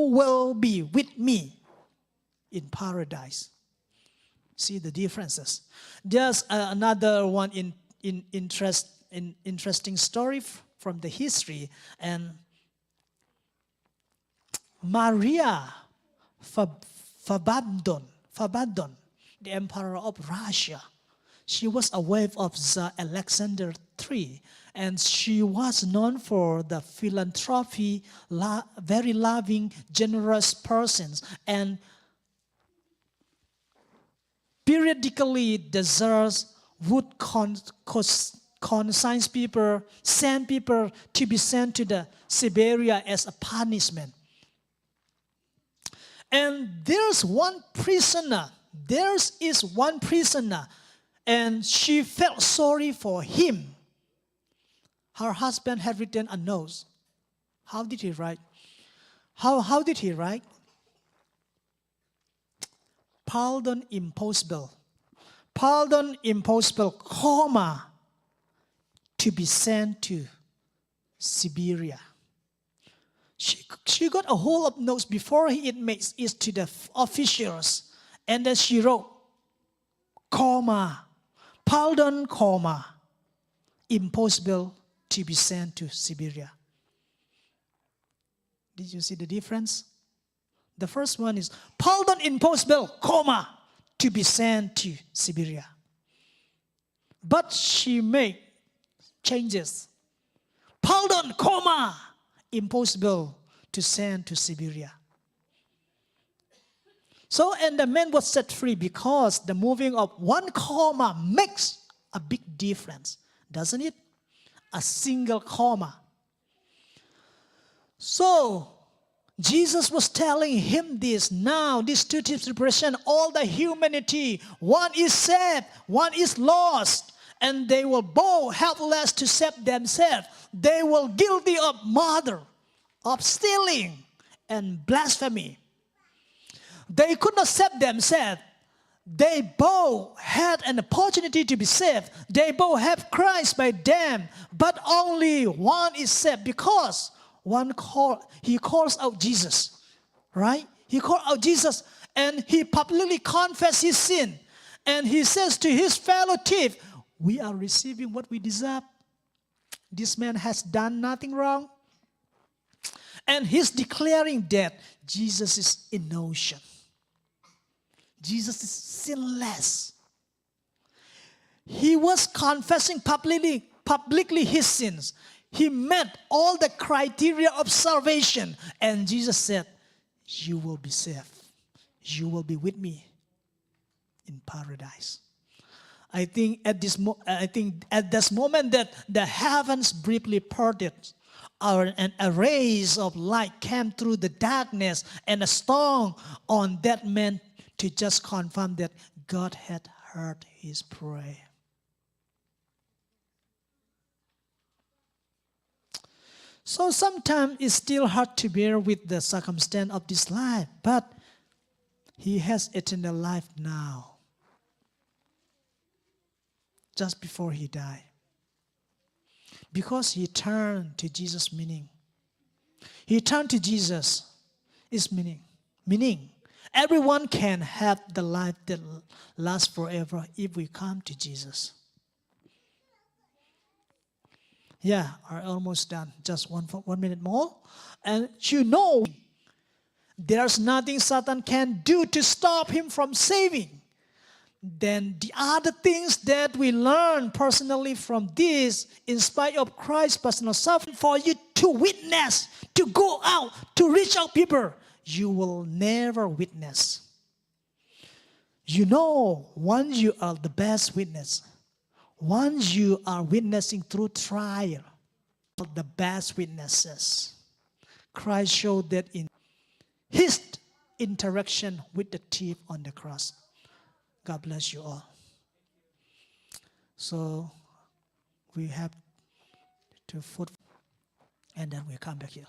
you will be with me in paradise. See the differences. There's another one interesting story from the history. And Maria Fabadon, the emperor of Russia, she was a wife of Tsar Alexander III, and she was known for the philanthropy, very loving, generous persons, and periodically the Tsars would consign people, send people to be sent to the Siberia as a punishment. And there is one prisoner, and she felt sorry for him. Her husband had written a note. How did he write? How did he write? Pardon impossible, comma, to be sent to Siberia. She got a whole of notes before it makes it to the officials. And then she wrote, comma, pardon, comma, impossible to be sent to Siberia. Did you see the difference? The first one is, pardon, impossible, comma, to be sent to Siberia. But she made changes. Pardon, comma, impossible to send to Siberia. So, and the man was set free because the moving of one comma makes a big difference, doesn't it? A single comma. So, Jesus was telling him this. Now, these two tips represent all the humanity. One is saved, one is lost. And they will both helpless to save themselves. They were guilty of murder, of stealing, and blasphemy. They could not save themselves. They both had an opportunity to be saved. They both have Christ by them. But only one is saved because he calls out Jesus. Right? He called out Jesus and he publicly confessed his sin. And he says to his fellow thief, we are receiving what we deserve. This man has done nothing wrong. And he's declaring that Jesus is innocent. Jesus is sinless. He was confessing publicly his sins. He met all the criteria of salvation. And Jesus said, you will be saved. You will be with me in paradise. I think at this moment that the heavens briefly parted, and a rays of light came through the darkness, and a storm on that man to just confirm that God had heard his prayer. So sometimes it's still hard to bear with the circumstance of this life, but he has eternal life now. Just before he died. Because he turned to Jesus' meaning. He turned to Jesus is meaning. Meaning, everyone can have the life that lasts forever if we come to Jesus. Yeah, we're almost done. Just 1 minute more. And you know, there's nothing Satan can do to stop him from saving. Then the other things that we learn personally from this, in spite of Christ's personal suffering, for you to witness, to go out, to reach out people, you will never witness. You know, once you are the best witness, once you are witnessing through trial, the best witnesses. Christ showed that in his interaction with the thief on the cross. God bless you all. So we have to foot, and then we come back here.